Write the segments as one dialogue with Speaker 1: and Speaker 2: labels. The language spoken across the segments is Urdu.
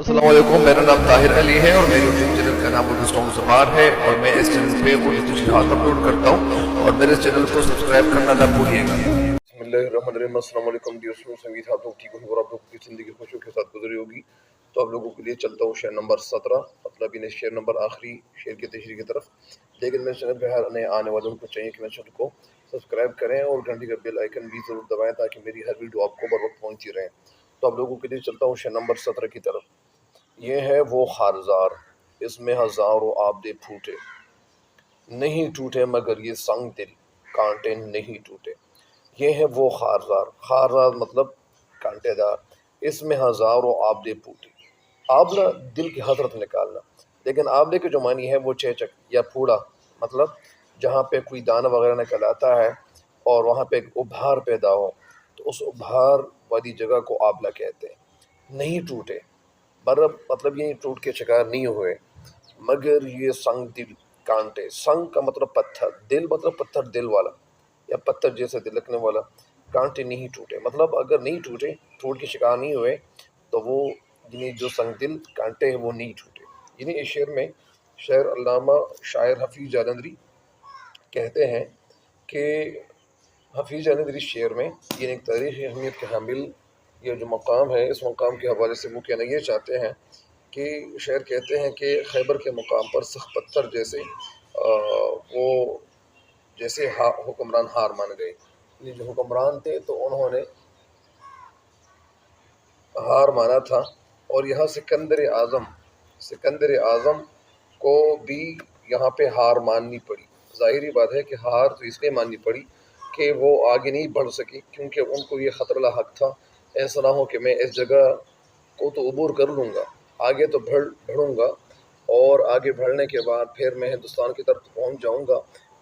Speaker 1: السلام علیکم، میرا نام طاہر علی ہے اور میرے یوٹیوب چینل کا نام اردو سانگ زبان ہے، اور میں اس چینل پہ اردو تشریحات اپلوڈ کرتا ہوں، اور میرے چینل کو سبسکرائب کرنا نہ بھولیے گا۔ بسم اللہ الرحمن الرحیم۔ السلام علیکم دوستوں، امید آپ لوگ ٹھیک ہوں اور آپ لوگوں کی زندگی خوشیوں کے ساتھ گزری ہوگی۔ تو آپ لوگوں کے لیے چلتا ہوں شعر نمبر 17، مطلب انہیں شعر نمبر آخری شعر کی تشریح کی طرف۔ لیکن میرے چینل پہ ہر نئے آنے والوں کو چاہیے کہ میرے چینل کو سبسکرائب کریں اور گھنٹی کا بیل آئیکن بھی ضرور دبائیں تاکہ میری ہر ویڈیو آپ کو بر وقت پہنچتی رہے۔ تو آپ لوگوں کے لیے چلتا ہوں شعر نمبر 17 کی طرف۔ یہ ہے وہ خارزار، اس میں ہزاروں آبدے پھوٹے، نہیں ٹوٹے مگر یہ سنگ دل، کانٹے نہیں ٹوٹے۔ یہ ہے وہ خارزار، خارزار مطلب کانٹے دار، اس میں ہزاروں آبدے پھوٹے۔ آبلہ دل کی حسرت نکالنا، لیکن آبلے کے جو معنی ہے وہ چیچک یا پھوڑا، مطلب جہاں پہ کوئی دانہ وغیرہ نکل آتا ہے اور وہاں پہ ایک ابھار پیدا ہو، تو اس ابھار والی جگہ کو آبلہ کہتے ہیں۔ نہیں ٹوٹے مطلب یہ ٹوٹ کے شکار نہیں ہوئے، مگر یہ سنگ دل کانٹے، سنگ کا مطلب پتھر، دل مطلب پتھر دل والا یا پتھر جیسے دلکنے والا، کانٹے نہیں ٹوٹے مطلب اگر نہیں ٹوٹے، ٹوٹ کے شکار نہیں ہوئے، تو وہ یعنی جو سنگ دل کانٹے ہیں وہ نہیں ٹوٹے۔ یعنی اس شعر میں شاعر علامہ شاعر حفیظ جالندھری کہتے ہیں کہ حفیظ جالندھری شعر میں یہ ایک تاریخی اہمیت کے حامل یہ جو مقام ہے، اس مقام کے حوالے سے وہ کہنا یہ چاہتے ہیں کہ شاعر کہتے ہیں کہ خیبر کے مقام پر سخت پتھر جیسے وہ جیسے حکمران ہار مان گئے، یعنی جو حکمران تھے تو انہوں نے ہار مانا تھا، اور یہاں سکندر اعظم کو بھی یہاں پہ ہار ماننی پڑی۔ ظاہری بات ہے کہ ہار تو اس لیے ماننی پڑی کہ وہ آگے نہیں بڑھ سکی، کیونکہ ان کو یہ خطرہ لاحق تھا، ایسا نہ ہو کہ میں اس جگہ کو تو عبور کر لوں گا، آگے تو بڑھوں گا، اور آگے بڑھنے کے بعد پھر میں ہندوستان کی طرف پہنچ جاؤں گا،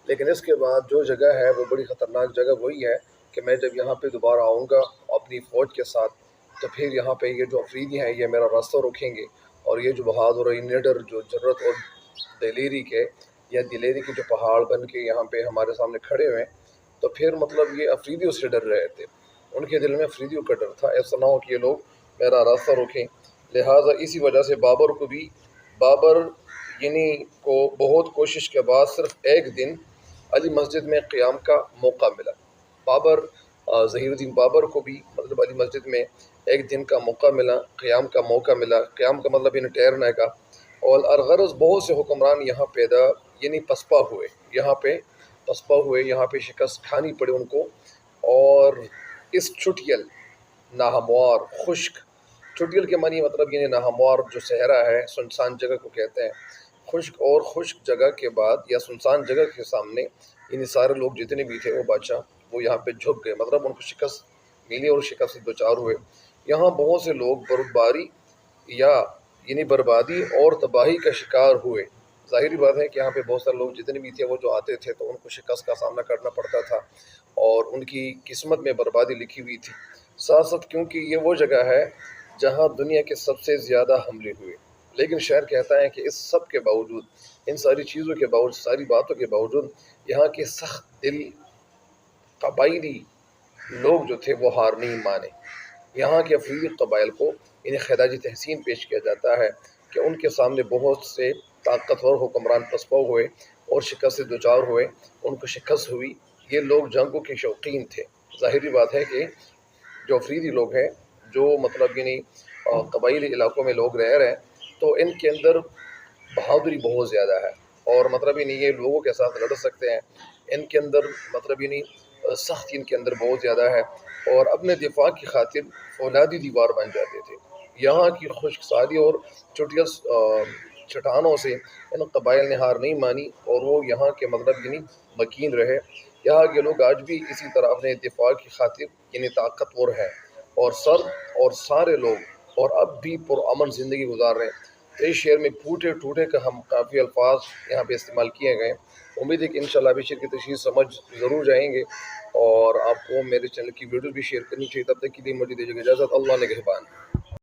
Speaker 1: لیکن اس کے بعد جو جگہ ہے وہ بڑی خطرناک جگہ وہی ہے کہ میں جب یہاں پہ دوبارہ آؤں گا اپنی فوج کے ساتھ، تو پھر یہاں پہ یہ جو افریدی ہیں یہ میرا راستہ روکیں گے، اور یہ جو بہادر اور نڈر جو جرت اور دلیری کے جو پہاڑ بن کے یہاں پہ ہمارے سامنے کھڑے ہوئے، تو پھر مطلب یہ افریدیوں سے ڈر رہے تھے، ان کے دل میں افریدیوں کا ڈر تھا، ایسا نہ ہو کہ یہ لوگ میرا راستہ روکیں۔ لہٰذا اسی وجہ سے بابر یعنی کو بہت کوشش کے بعد صرف ایک دن علی مسجد میں قیام کا موقع ملا۔ ظہیر الدین بابر کو بھی مطلب علی مسجد میں ایک دن کا موقع ملا، قیام کا موقع ملا، قیام کا مطلب انہیں ٹھہرنے کا، اور الغرض بہت سے حکمران یہاں پسپا ہوئے، یہاں پہ شکست کھانی پڑی ان کو، اور اس چٹیل ناہموار خشک، چٹیل کے معنی مطلب یعنی ناہموار جو صحرا ہے، سنسان جگہ کو کہتے ہیں، خشک جگہ کے بعد یا سنسان جگہ کے سامنے یعنی سارے لوگ جتنے بھی تھے وہ بادشاہ وہ یہاں پہ جھک گئے، مطلب ان کو شکست ملی اور شکست سے دوچار ہوئے۔ یہاں بہت سے لوگ بربادی اور تباہی کا شکار ہوئے۔ ظاہری بات ہے کہ یہاں پہ بہت سارے لوگ جتنے بھی تھے وہ جو آتے تھے تو ان کو شکست کا سامنا کرنا پڑتا تھا، اور ان کی قسمت میں بربادی لکھی ہوئی تھی۔ ساتھ ساتھ کیونکہ یہ وہ جگہ ہے جہاں دنیا کے سب سے زیادہ حملے ہوئے، لیکن شاعر کہتا ہے کہ اس سب کے باوجود، ان ساری چیزوں کے باوجود، ساری باتوں کے باوجود، یہاں کے سخت دل قبائلی لوگ جو تھے وہ ہار نہیں مانے۔ یہاں کے افریدی قبائل کو انہیں خراج تحسین پیش کیا جاتا ہے کہ ان کے سامنے بہت سے طاقتور حکمران پسپا ہوئے اور شکست سے دوچار ہوئے، ان کو شکست ہوئی۔ یہ لوگ جنگوں کے شوقین تھے۔ ظاہری بات ہے کہ جو افریدی لوگ ہیں، جو مطلب یعنی قبائلی علاقوں میں لوگ رہ رہے ہیں، تو ان کے اندر بہادری بہت زیادہ ہے، اور مطلب یعنی یہ لوگوں کے ساتھ لڑ سکتے ہیں، ان کے اندر مطلب یعنی سختی ان کے اندر بہت زیادہ ہے، اور اپنے دفاع کی خاطر فولادی دیوار بن جاتے تھے۔ یہاں کی خشک سالی اور چٹیل چٹانوں سے ان قبائل نے ہار نہیں مانی، اور وہ یہاں کے مطلب یعنی مکین رہے۔ یہاں کے لوگ آج بھی اسی طرح اپنے دفاع کی خاطر یعنی طاقتور ہیں، اور سارے لوگ اور اب بھی پرامن زندگی گزار رہے ہیں۔ اس شعر میں پھوٹے ٹوٹے کا ہم کافی الفاظ یہاں پہ استعمال کیے گئے۔ امید ہے کہ انشاءاللہ بھی شعر کی تشریح سمجھ ضرور جائیں گے، اور آپ کو میرے چینل کی ویڈیو بھی شیئر کرنی چاہیے۔ تب تک کے لیے مجھے دیجیے اجازت، اللہ نگہبان۔